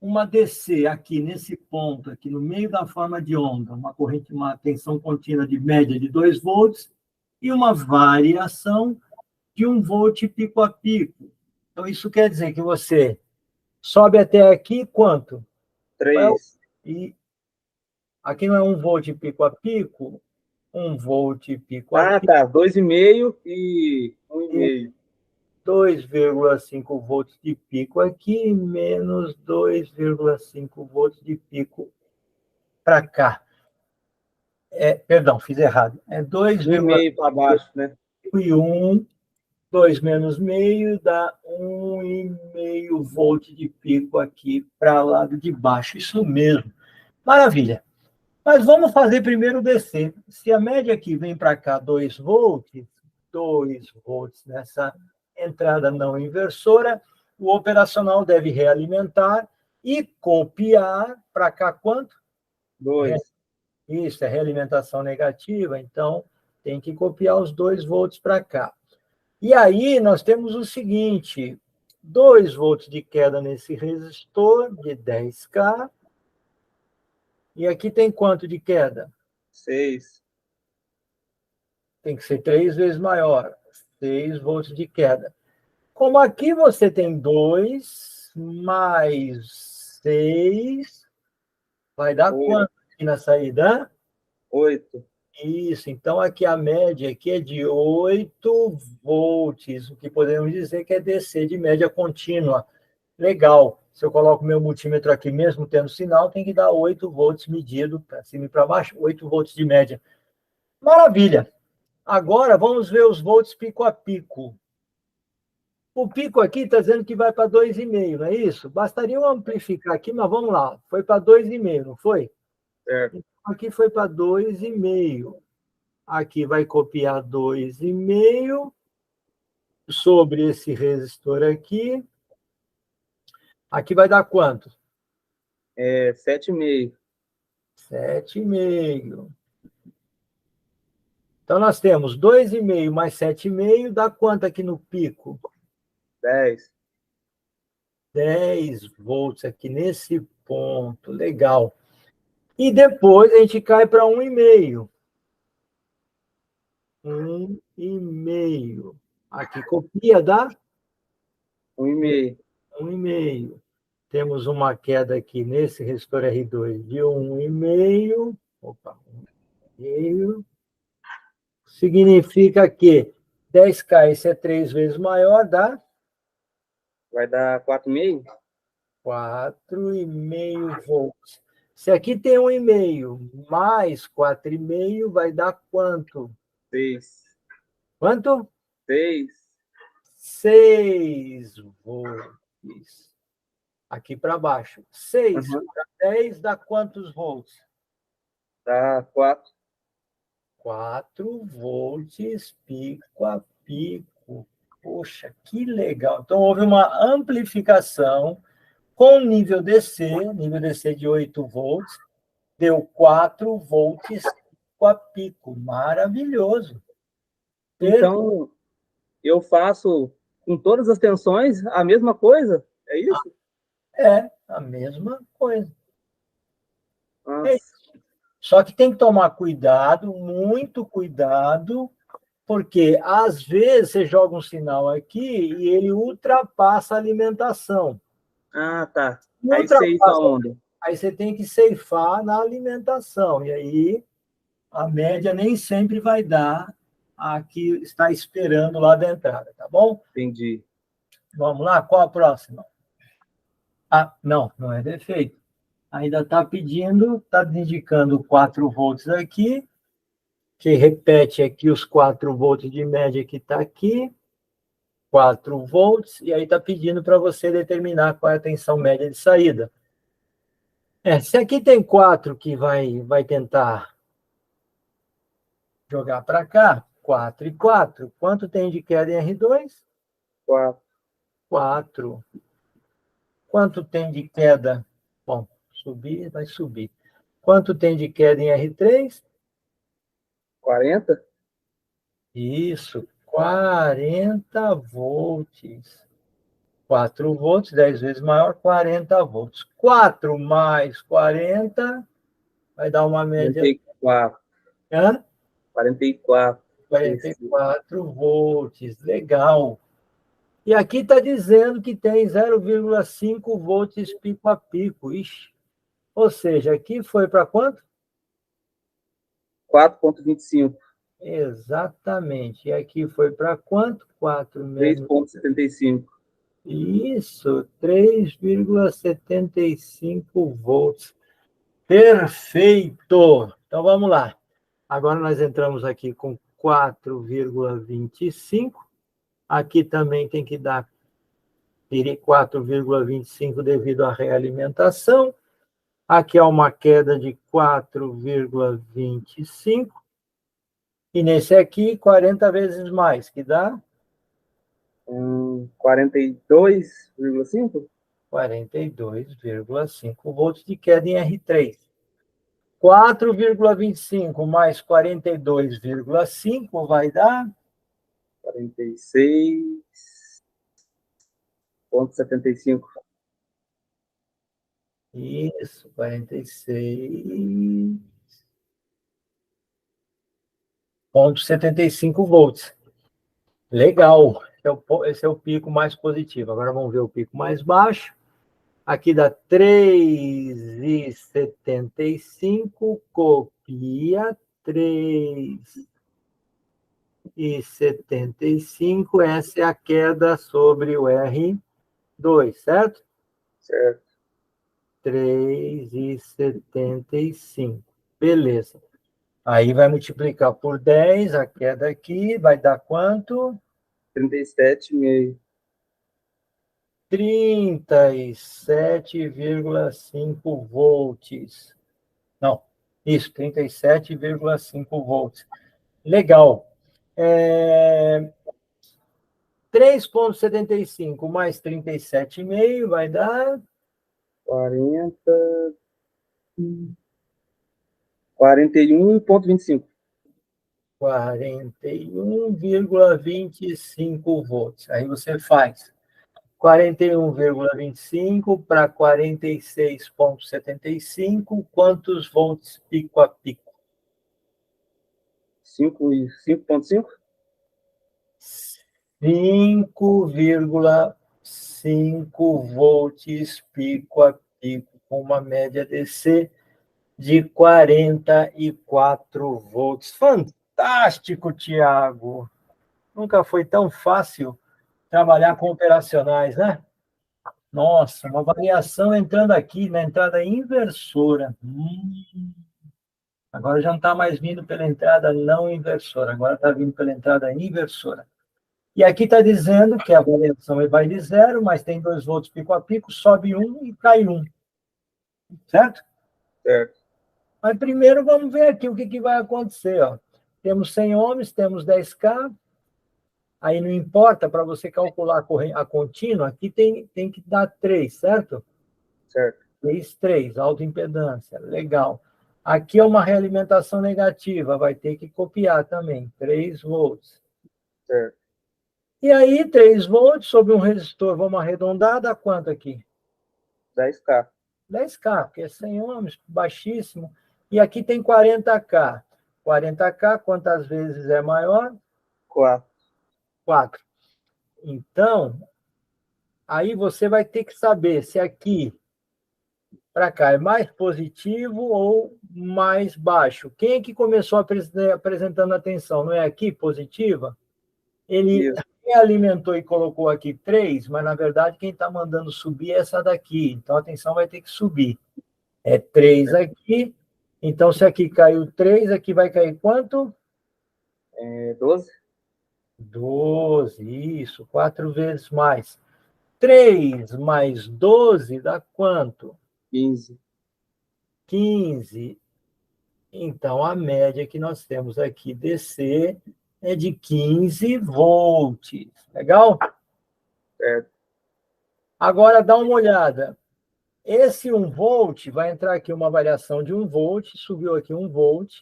uma DC aqui nesse ponto, aqui no meio da forma de onda, uma corrente, uma tensão contínua de média de 2 volts e uma variação de 1 volt pico a pico. Então, isso quer dizer que você sobe até aqui quanto? 3. E aqui não é 1 volt pico a pico? 1 volt pico a Ah, pico tá. 2,5 e 1,5. 2,5 volts de pico aqui, menos 2,5 volts de pico para cá. Perdão, fiz errado. É 1,5 para baixo, né? 2,1, 2 menos meio, dá 1,5 volt de pico aqui para o lado de baixo. Isso mesmo. Maravilha. Mas vamos fazer primeiro o DC. Se a média aqui vem para cá 2 volts nessa entrada não inversora, o operacional deve realimentar e copiar para cá quanto? 2. Isso, é realimentação negativa, então tem que copiar os 2 volts para cá. E aí nós temos o seguinte, 2 volts de queda nesse resistor de 10K, e aqui tem quanto de queda? 6. Tem que ser 3 vezes maior, 6 volts de queda. Como aqui você tem 2 mais 6, vai dar 8. quanto aqui na saída? 8. Isso, então aqui a média aqui é de 8 volts, o que podemos dizer que é DC de média contínua. Legal. Se eu coloco meu multímetro aqui, mesmo tendo sinal, tem que dar 8 volts medido para cima e para baixo, 8 volts de média. Maravilha. Agora vamos ver os volts pico a pico. O pico aqui está dizendo que vai para 2,5, não é isso? Bastaria eu amplificar aqui, mas vamos lá. Foi para 2,5, não foi? Certo. Então, aqui foi para 2,5. Aqui vai copiar 2,5 sobre esse resistor aqui. Aqui vai dar quanto? 7,5. 7,5. Então, nós temos 2,5 mais 7,5 dá quanto aqui no pico? 10. 10 volts aqui nesse ponto. Legal. E depois a gente cai para 1,5. 1,5. Aqui copia, dá 1,5. 1,5. Temos uma queda aqui nesse resistor R2 de 1,5. Opa, 1,5. Significa que 10K, isso é 3 vezes maior, dá Vai dar 4,5? 4,5 volts. Se aqui tem 1,5 mais 4,5, vai dar quanto? 6. Quanto? 6. 6 volts. Aqui para baixo. 6 Uhum. para 10 dá quantos volts? Dá 4. 4 volts pico a pico. Poxa, que legal. Então, houve uma amplificação com nível DC de 8 volts, deu 4 volts pico a pico. Maravilhoso. Então, eu faço com todas as tensões a mesma coisa? É isso? É a mesma coisa. É Nossa. isso. Só que tem que tomar cuidado, muito cuidado, porque às vezes você joga um sinal aqui e ele ultrapassa a alimentação. Ah, tá. Aí ceifa a Ultrapassa, onda. aí você tem que ceifar na alimentação. E aí a média nem sempre vai dar a que está esperando lá da entrada, tá bom? Entendi. Vamos lá, qual a próxima? Ah, não, não é defeito. Ainda está pedindo, está indicando 4 volts aqui, que repete aqui os 4 volts de média que está aqui, 4 volts, e aí está pedindo para você determinar qual é a tensão média de saída. Se aqui tem 4 que vai tentar jogar para cá, 4 e 4, quanto tem de queda em R2? 4. 4. Quanto tem de queda? Bom, subir, vai subir. Quanto tem de queda em R3? 40? Isso, 40 volts. 4 volts, 10 vezes maior, 40 volts. 4 mais 40 vai dar uma média... 44. Hã? 44. 44 volts, legal. E aqui está dizendo que tem 0,5 volts pico a pico. Ixi. Ou seja, aqui foi para quanto? 4,25. Exatamente. E aqui foi para quanto? 4 menos... 3,75. Isso, 3,75 volts. Perfeito! Então, vamos lá. Agora nós entramos aqui com 4,25. Aqui também tem que dar 4,25 devido à realimentação. Aqui é uma queda de 4,25. E nesse aqui, 40 vezes mais, que dá? 42,5? 42,5 volts de queda em R3. 4,25 mais 42,5 vai dar? 46,75. Isso, 46,75 volts. Legal. Esse é o pico mais positivo. Agora vamos ver o pico mais baixo. Aqui dá 3,75. Copia 3,75. Essa é a queda sobre o R2, certo? Certo. 3,75. Beleza. Aí vai multiplicar por 10, a queda aqui vai dar quanto? 37,5. 37,5 volts. Não, isso, 37,5 volts. Legal. 3,75 mais 37,5 vai dar... 41,25. 41,25 volts. Aí você faz 41,25 para 46,75. Quantos volts pico a pico? 5,5. 5,5 volts pico a pico, com uma média DC de 44 volts. Fantástico, Tiago! Nunca foi tão fácil trabalhar com operacionais, né? Nossa, uma variação entrando aqui na entrada inversora. Agora já não está mais vindo pela entrada não inversora, agora está vindo pela entrada inversora. E aqui está dizendo que a variação vai de 0, mas tem 2 volts pico a pico, sobe 1 e cai 1. Certo? Certo. Mas primeiro vamos ver aqui o que vai acontecer. Ó. Temos 100 ohms, temos 10K. Aí não importa, para você calcular a contínua, aqui tem que dar 3, certo? Certo. 3, autoimpedância. Legal. Aqui é uma realimentação negativa, vai ter que copiar também, 3 volts. Certo. E aí, 3 volts sobre um resistor, vamos arredondar, dá quanto aqui? 10K. 10K, porque é 100 ohms, baixíssimo. E aqui tem 40K. 40K, quantas vezes é maior? 4. 4. Então, aí você vai ter que saber se aqui para cá é mais positivo ou mais baixo. Quem é que começou apresentando atenção? Não é aqui positiva? Ele alimentou e colocou aqui 3, mas na verdade quem está mandando subir é essa daqui. Então a tensão vai ter que subir. É 3 aqui. Então se aqui caiu 3, aqui vai cair quanto? 12. 12, isso, 4 vezes mais. 3 mais 12 dá quanto? 15. 15. Então, a média que nós temos aqui, DC, é de 15 volts. Legal? Certo. Agora, dá uma olhada. Esse 1 volt, vai entrar aqui uma variação de 1 volt, subiu aqui 1 volt.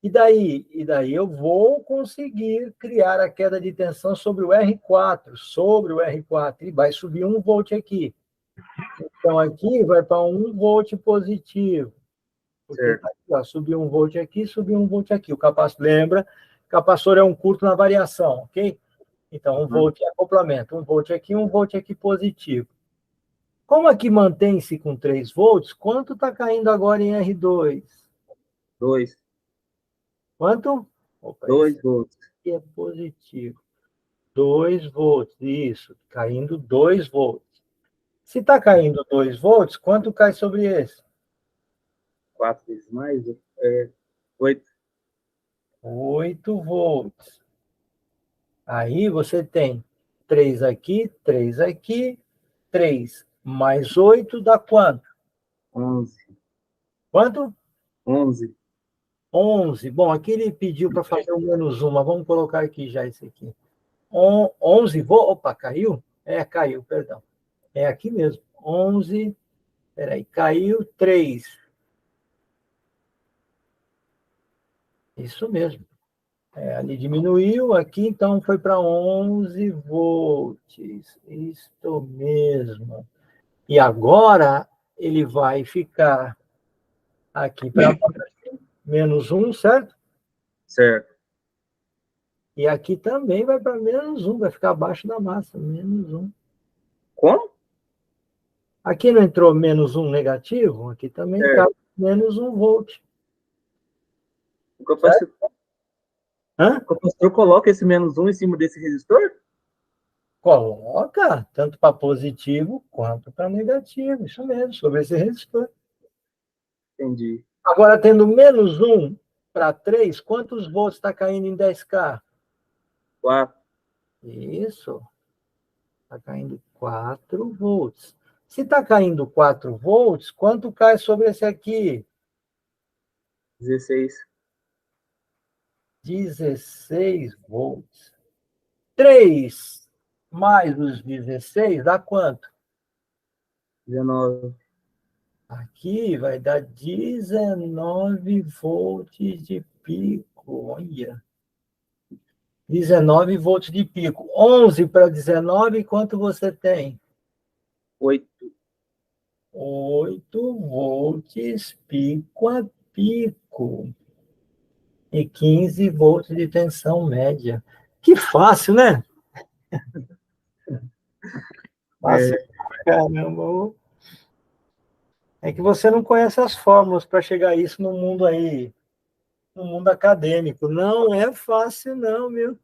E daí eu vou conseguir criar a queda de tensão sobre o R4, e vai subir 1 volt aqui. Então, aqui vai para 1 volt positivo, porque tá aqui, ó, subiu 1 volt aqui, subiu 1 volt aqui. O capacitor, lembra, capacitor é um curto na variação, ok? Então, 1 volt é acoplamento, 1 volt aqui positivo. Como aqui mantém-se com 3 volts, quanto está caindo agora em R2? 2. Quanto? Opa, 2 volts. Aqui é positivo. 2 volts, isso, caindo 2 volts. Se está caindo 2 volts, quanto cai sobre esse? 4 vezes mais, 8. 8 volts. Aí você tem 3 aqui, 3 mais 8 dá quanto? 11. Quanto? 11. 11. Bom, aqui ele pediu para fazer o menos 1, mas vamos colocar aqui já esse aqui. 11 volts. Opa, caiu? Caiu, perdão. É aqui mesmo. 11. Peraí, caiu 3. Isso mesmo. Ali diminuiu, aqui então foi para 11 volts. Isto mesmo. E agora ele vai ficar aqui para menos 1, certo? Certo. E aqui também vai para menos 1, vai ficar abaixo da massa, menos 1. Como? Aqui não entrou menos 1 negativo? Aqui também cabe menos 1 volt. O capacitor coloca esse menos 1 em cima desse resistor? Coloca, tanto para positivo quanto para negativo. Isso mesmo, sobre esse resistor. Entendi. Agora, tendo menos 1 para 3, quantos volts está caindo em 10K? 4. Isso. Está caindo 4 volts. Se está caindo 4 volts, quanto cai sobre esse aqui? 16. 16 volts. 3 mais os 16 dá quanto? 19. Aqui vai dar 19 volts de pico. Olha. 19 volts de pico. 11 para 19, quanto você tem? 8. 8 volts pico a pico. E 15 volts de tensão média. Que fácil, né? Fácil, caramba. É que você não conhece as fórmulas para chegar a isso no mundo aí, no mundo acadêmico. Não é fácil, não, meu.